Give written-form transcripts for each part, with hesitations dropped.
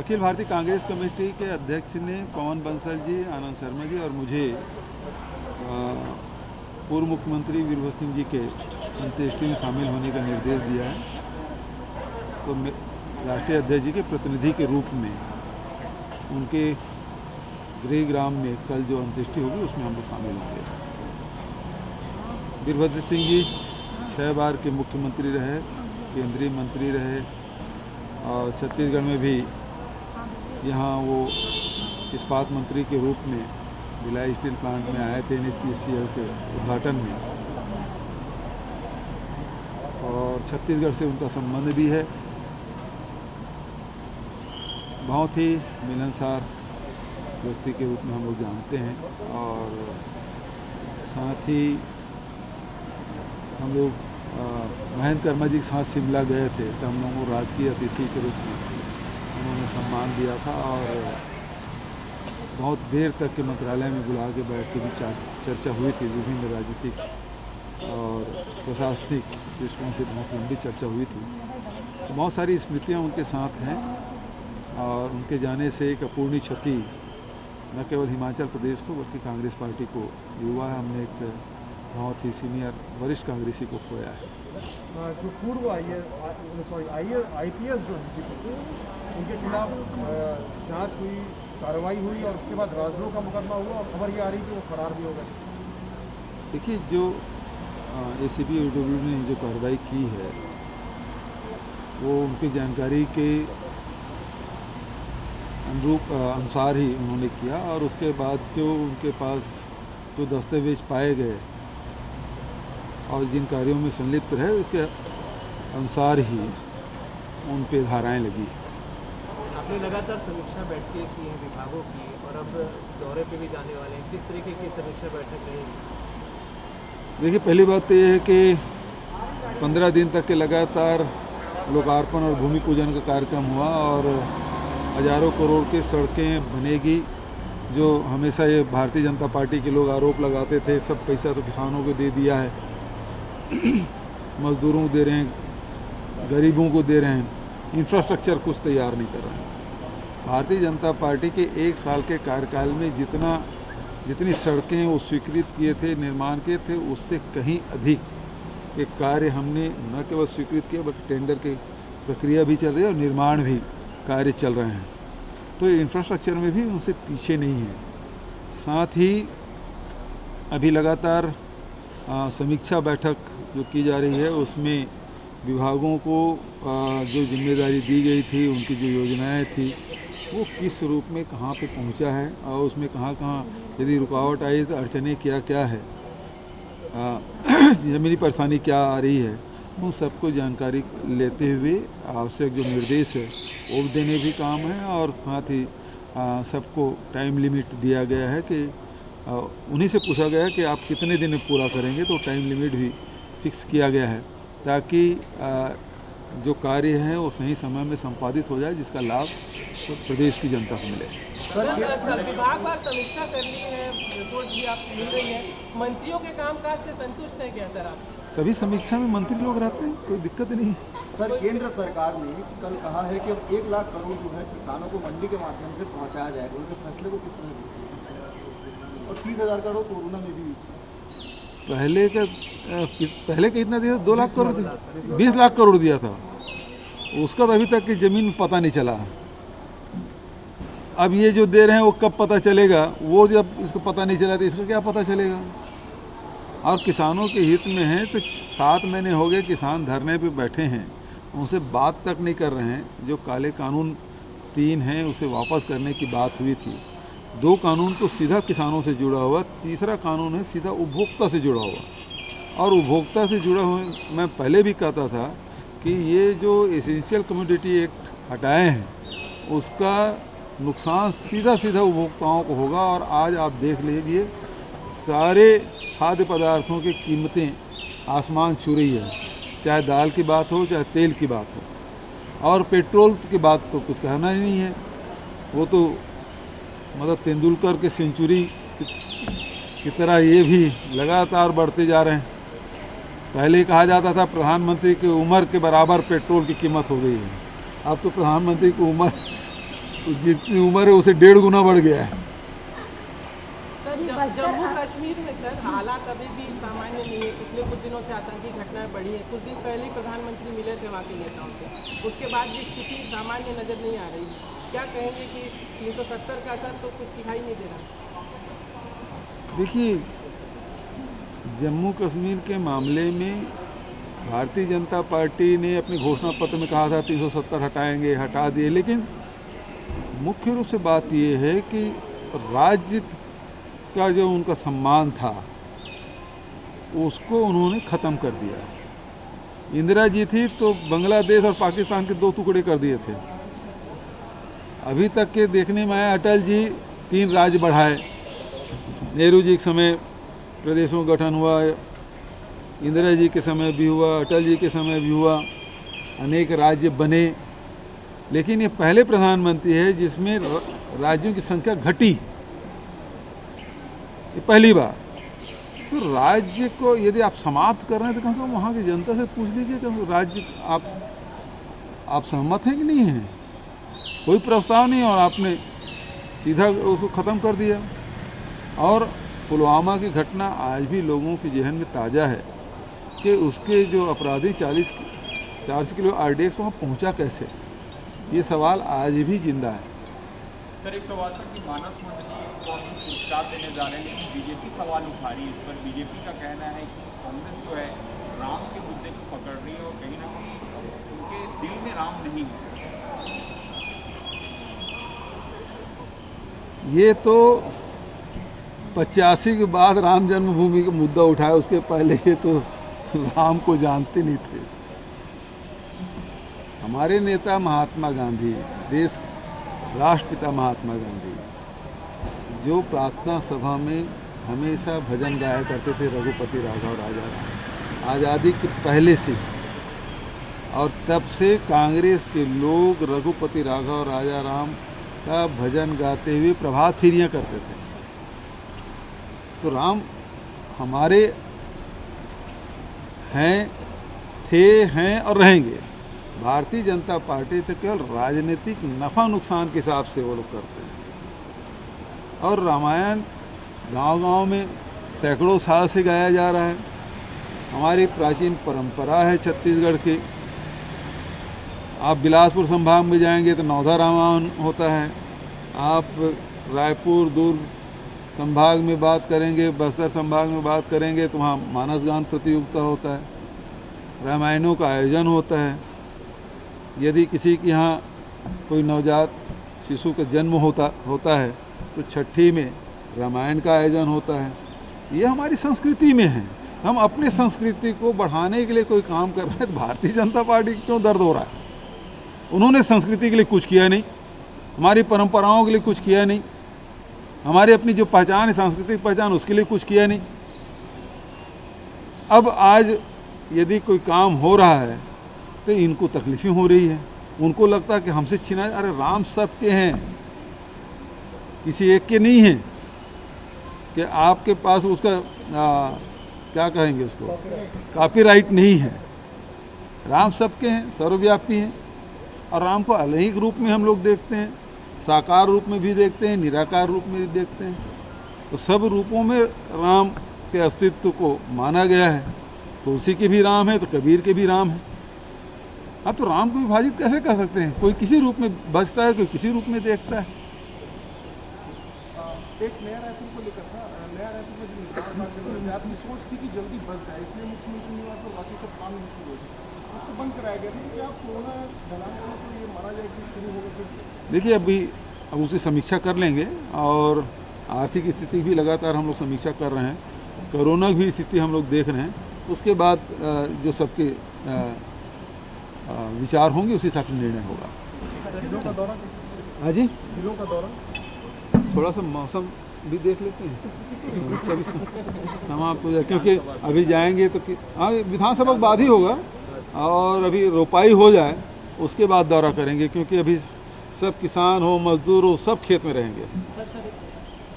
Akhil Bharatiya Congress committee के अध्यक्ष ने पवन बंसल जी, आनंद शर्मा जी और मुझे पूर्व मुख्यमंत्री वीरभद्र सिंह जी के अंत्येष्टि में शामिल होने का निर्देश दिया है। तो राष्ट्रीय अध्यक्ष जी के प्रतिनिधि के रूप में उनके गृहग्राम में कल जो अंत्येष्टि होगी उसमें हम लोग शामिल होंगे। वीरभद्र सिंह जी 6 बार के मुख्यमंत्री रहे, केंद्रीय मंत्री रहे और छत्तीसगढ़ में भी यहाँ वो इस्पात मंत्री के रूप में भिलाई स्टील प्लांट में आए थे NHPCL के उद्घाटन में, और छत्तीसगढ़ से उनका संबंध भी है। बहुत ही मिलनसार व्यक्ति के रूप में हम लोग जानते हैं और साथ ही हम लोग महेंद्र कर्मा जी के साथ शिमला गए थे तो हम लोगों को राजकीय अतिथि के रूप में उन्होंने सम्मान दिया था और बहुत देर तक के मंत्रालय में बुला के बैठ के भी चर्चा हुई थी। विभिन्न राजनीतिक और प्रशासनिक दृष्टिकोण से बहुत लंबी चर्चा हुई थी। तो बहुत सारी स्मृतियाँ उनके साथ हैं और उनके जाने से एक अपूर्णीय क्षति न केवल हिमाचल प्रदेश को बल्कि कांग्रेस पार्टी को हुआ है। हमने एक बहुत ही सीनियर वरिष्ठ कांग्रेसी को खोया है। जो पूर्व IPS जो है उनके खिलाफ जांच हुई, कार्रवाई हुई और उसके बाद राजद्रोह का मुकदमा हुआ और खबर ये आ रही कि वो फरार भी हो गए। देखिए, जो ACP UW ने जो कार्रवाई की है वो उनकी जानकारी के अनुसार ही उन्होंने किया और उसके बाद जो उनके पास जो दस्तावेज पाए गए और जिन कार्यों में संलिप्त रहे उसके अनुसार ही उन पे धाराएं लगी। आपने लगातार समीक्षा बैठकें की हैं विभागों की और अब दौरे पे भी जाने वाले हैं, किस तरीके की समीक्षा बैठक रहेगी? देखिए, पहली बात तो ये है कि 15 दिन तक के लगातार लोकार्पण और भूमि पूजन का कार्यक्रम हुआ और हजारों करोड़ की सड़कें बनेगी। जो हमेशा ये भारतीय जनता पार्टी के लोग आरोप लगाते थे सब पैसा तो किसानों को दे दिया है, मजदूरों को दे रहे हैं, गरीबों को दे रहे हैं, इंफ्रास्ट्रक्चर कुछ तैयार नहीं कर रहे हैं। भारतीय जनता पार्टी के 1 साल के कार्यकाल में जितनी सड़कें वो स्वीकृत किए थे, निर्माण किए थे, उससे कहीं अधिक के कार्य हमने न केवल स्वीकृत किया बल्कि टेंडर की प्रक्रिया भी चल रही है और निर्माण भी कार्य चल रहे हैं। तो इंफ्रास्ट्रक्चर में भी उनसे पीछे नहीं है। साथ ही अभी लगातार समीक्षा बैठक जो की जा रही है उसमें विभागों को जो जिम्मेदारी दी गई थी, उनकी जो योजनाएं थी वो किस रूप में कहाँ पे पहुंचा है और उसमें कहाँ यदि रुकावट आई तो अड़चनें क्या क्या है, ज़मीनी परेशानी क्या आ रही है, उन सबको जानकारी लेते हुए आवश्यक जो निर्देश है वो देने भी काम है। और साथ ही सबको टाइम लिमिट दिया गया है कि उन्हीं से पूछा गया है कि आप कितने दिन में पूरा करेंगे, तो टाइम लिमिट भी फिक्स किया गया है ताकि जो कार्य है वो सही समय में संपादित हो जाए जिसका लाभ तो प्रदेश की जनता को मिले। सर, विभागवार समीक्षा करनी है, रिपोर्ट भी आप मिल रही है, मंत्रियों के कामकाज से संतुष्ट हैं क्या सर आप? सभी समीक्षा में मंत्री लोग रहते हैं, कोई दिक्कत नहीं। सर, केंद्र सरकार ने कल कहा है कि 1 लाख करोड़ जो है किसानों को मंडी के माध्यम से पहुंचाया जाएगा, उनके फैसले को किस तरह, और 30,000 करोड़ कोरोना में भी पहले कितना दिया था? 2 लाख करोड़ दिया, 20 लाख करोड़ दिया था, उसका तो अभी तक की ज़मीन पता नहीं चला। अब ये जो दे रहे हैं वो कब पता चलेगा? वो जब इसको पता नहीं चला तो इसका क्या पता चलेगा? और किसानों के हित में है तो 7 महीने हो गए किसान धरने पे बैठे हैं, उनसे बात तक नहीं कर रहे हैं। जो काले कानून 3 हैं उसे वापस करने की बात हुई थी। 2 कानून तो सीधा किसानों से जुड़ा हुआ, तीसरा कानून है सीधा उपभोक्ता से जुड़ा हुआ। और उपभोक्ता से जुड़ा हुआ मैं पहले भी कहता था कि ये जो एसेंशियल कमोडिटी एक्ट हटाए हैं उसका नुकसान सीधा उपभोक्ताओं को होगा। और आज आप देख लीजिए सारे खाद्य पदार्थों की कीमतें आसमान छू रही है, चाहे दाल की बात हो चाहे तेल की बात हो। और पेट्रोल की बात तो कुछ कहना ही नहीं है, वो तो मतलब तेंदुलकर के सेंचुरी की तरह ये भी लगातार बढ़ते जा रहे हैं। पहले कहा जाता था प्रधानमंत्री की उम्र के बराबर पेट्रोल की कीमत हो गई है, अब तो प्रधानमंत्री की उम्र तो जितनी उम्र है उसे 1.5 गुना बढ़ गया है। सर जम्मू कश्मीर में सर हालात अभी भी सामान्य नहीं है। पिछले कुछ दिनों से आतंकी घटनाएं बढ़ी हैं। कुछ दिन पहले ही प्रधानमंत्री मिले थे वहाँ के नेताओं से, उसके बाद भी स्थिति सामान्य नजर नहीं आ रही। क्या कहेंगे कि 370 का असर तो कुछ दिखाई नहीं दे रहा? देखिए, जम्मू कश्मीर के मामले में भारतीय जनता पार्टी ने अपने घोषणा पत्र में कहा था 370 हटाएंगे, हटा दिए, लेकिन मुख्य रूप से बात ये है कि राज्य का जो उनका सम्मान था उसको उन्होंने ख़त्म कर दिया। इंदिरा जी थी तो बांग्लादेश और पाकिस्तान के 2 टुकड़े कर दिए थे। अभी तक के देखने में आया, अटल जी 3 राज्य बढ़ाए, नेहरू जी के समय प्रदेशों का गठन हुआ, इंदिरा जी के समय भी हुआ, अटल जी के समय भी हुआ, अनेक राज्य बने, लेकिन ये पहले प्रधानमंत्री है जिसमें राज्यों की संख्या घटी, ये पहली बार। तो राज्य को यदि आप समाप्त कर रहे हैं तो कम से कम वहाँ की जनता से पूछ लीजिए कि राज्य आप सहमत हैं कि नहीं हैं। कोई प्रस्ताव नहीं और आपने सीधा उसको ख़त्म कर दिया। और पुलवामा की घटना आज भी लोगों के जहन में ताज़ा है कि उसके जो अपराधी 40 किलो RDX वहाँ पहुँचा कैसे, ये सवाल आज भी जिंदा है। सर एक सवाल था कि मानस मंडली को हम पुरस्कार देने जा रहे हैं, लेकिन बीजेपी सवाल उठा रही है इस पर। बीजेपी का कहना है कि कांग्रेस जो है राम के मुद्दे को पकड़ रही है और कहीं ना कहीं उनके दिल में राम नहीं है। ये तो 85 के बाद राम जन्मभूमि का मुद्दा उठाया, उसके पहले ये तो राम को जानते नहीं थे। हमारे नेता महात्मा गांधी, देश राष्ट्रपिता महात्मा गांधी, जो प्रार्थना सभा में हमेशा भजन गाया करते थे, रघुपति राघव राजा राम, आज़ादी के पहले से, और तब से कांग्रेस के लोग रघुपति राघव राजा राम का भजन गाते हुए प्रभात फेरियां करते थे। तो राम हमारे हैं, हैं और रहेंगे। भारतीय जनता पार्टी तो केवल राजनीतिक नफ़ा नुकसान के हिसाब से वो लोग करते हैं। और रामायण गांव-गांव में सैकड़ों साल से गाया जा रहा है। हमारी प्राचीन परंपरा है छत्तीसगढ़ की। आप बिलासपुर संभाग में जाएंगे तो नौधा रामायण होता है। आप रायपुर दुर्ग संभाग में बात करेंगे, बस्तर संभाग में बात करेंगे तो वहाँ मानस गान प्रतियोगिता होता है, रामायणों का आयोजन होता है। यदि किसी के यहाँ कोई नवजात शिशु का जन्म होता है तो छठी में रामायण का आयोजन होता है। ये हमारी संस्कृति में है। हम अपने संस्कृति को बढ़ाने के लिए कोई काम कर रहे हैं तो भारतीय जनता पार्टी को क्यों दर्द हो रहा है? उन्होंने संस्कृति के लिए कुछ किया नहीं, हमारी परंपराओं के लिए कुछ किया नहीं, हमारी अपनी जो पहचान है सांस्कृतिक पहचान उसके लिए कुछ किया नहीं। अब आज यदि कोई काम हो रहा है तो इनको तकलीफें हो रही है। उनको लगता है कि हमसे छीना, अरे राम सबके हैं, किसी एक के नहीं है कि आपके पास उसका क्या कहेंगे उसको, कॉपीराइट नहीं है। राम सबके हैं, सर्वव्यापी हैं। और राम को अलग रूप में हम लोग देखते हैं, साकार रूप में भी देखते हैं, निराकार रूप में भी देखते हैं। तो सब रूपों में राम के अस्तित्व को माना गया है। तुलसी के भी राम है तो कबीर के भी राम है। अब तो राम को विभाजित कैसे कर सकते हैं? कोई किसी रूप में बचता है, कोई किसी रूप में देखता है। एक नया रायपुर को लेकर था, नया रायपुर में आपकी सोच थी कि जल्दी बच जाए, इसलिए मुख्यमंत्री निवास और बाकी सब काम नहीं शुरू हुए, उसको बंद कराया गया था कि आप कोरोना फैलाने को ये माना जाए कि शुरू होगा फिर से। देखिए, अब उसकी समीक्षा कर लेंगे और आर्थिक स्थिति भी लगातार हम लोग समीक्षा कर रहे हैं, कोरोना की स्थिति हम लोग देख रहे हैं। उसके बाद जो सबके विचार होंगे उसी हिसाब से निर्णय होगा। जिलों का दौरा, हाँ जी, जिलों का दौरा, थोड़ा सा मौसम भी देख लेते हैं, समीक्षा भी समाप्त हो जाए, क्योंकि अभी जाएंगे तो हाँ विधानसभा के बाद ही होगा और अभी रोपाई हो जाए उसके बाद दौरा करेंगे, क्योंकि अभी सब किसान हो, मजदूर हो, सब खेत में रहेंगे।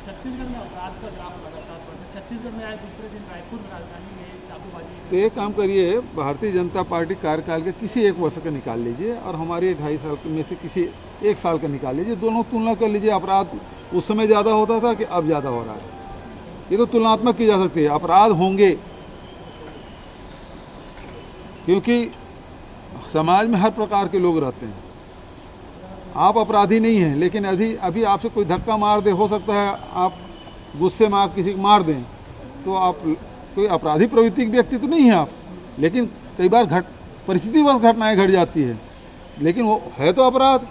छत्तीसगढ़ में अपराध का ग्राफ लगातार बढ़ रहा है। छत्तीसगढ़ में आज दूसरे दिन रायपुर में राजधानी में तो एक काम करिए, भारतीय जनता पार्टी कार्यकाल के किसी एक वर्ष का निकाल लीजिए और हमारे 2.5 साल में से किसी 1 साल का निकाल लीजिए, दोनों तुलना कर लीजिए। अपराध उस समय ज़्यादा होता था कि अब ज़्यादा हो रहा है, ये तो तुलनात्मक की जा सकती है। अपराध होंगे क्योंकि समाज में हर प्रकार के लोग रहते हैं। आप अपराधी नहीं हैं, लेकिन अभी आपसे कोई धक्का मार दे, हो सकता है आप गुस्से में आप किसी को मार दें, तो आप कोई अपराधी प्रवृत्ति के व्यक्ति तो नहीं है आप, लेकिन कई बार परिस्थितिवश घटनाएं घट जाती है, लेकिन वो है तो अपराध।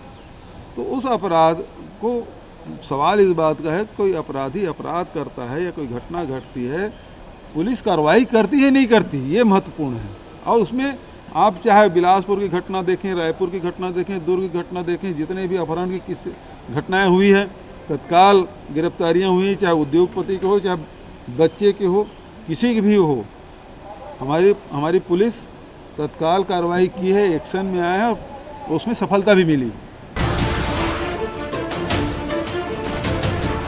तो उस अपराध को, सवाल इस बात का है, कोई अपराधी अपराध करता है या कोई घटना घटती है, पुलिस कार्रवाई करती है नहीं करती, ये महत्वपूर्ण है। और उसमें आप चाहे बिलासपुर की घटना देखें, रायपुर की घटना देखें, दुर्ग की घटना देखें, जितने भी अपहरण की किस घटनाएं हुई हैं, तत्काल गिरफ्तारियां हुई, चाहे उद्योगपति के हो, चाहे बच्चे के हो, किसी की भी हो, हमारी पुलिस तत्काल कार्रवाई की है, एक्शन में आया है, उसमें सफलता भी मिली।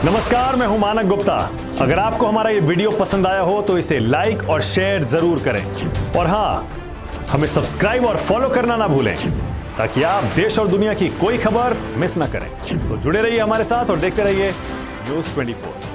नमस्कार, मैं हूं मानक गुप्ता। अगर आपको हमारा ये वीडियो पसंद आया हो तो इसे लाइक और शेयर जरूर करें, और हाँ, हमें सब्सक्राइब और फॉलो करना ना भूलें ताकि आप देश और दुनिया की कोई खबर मिस ना करें। तो जुड़े रहिए हमारे साथ और देखते रहिए News 24।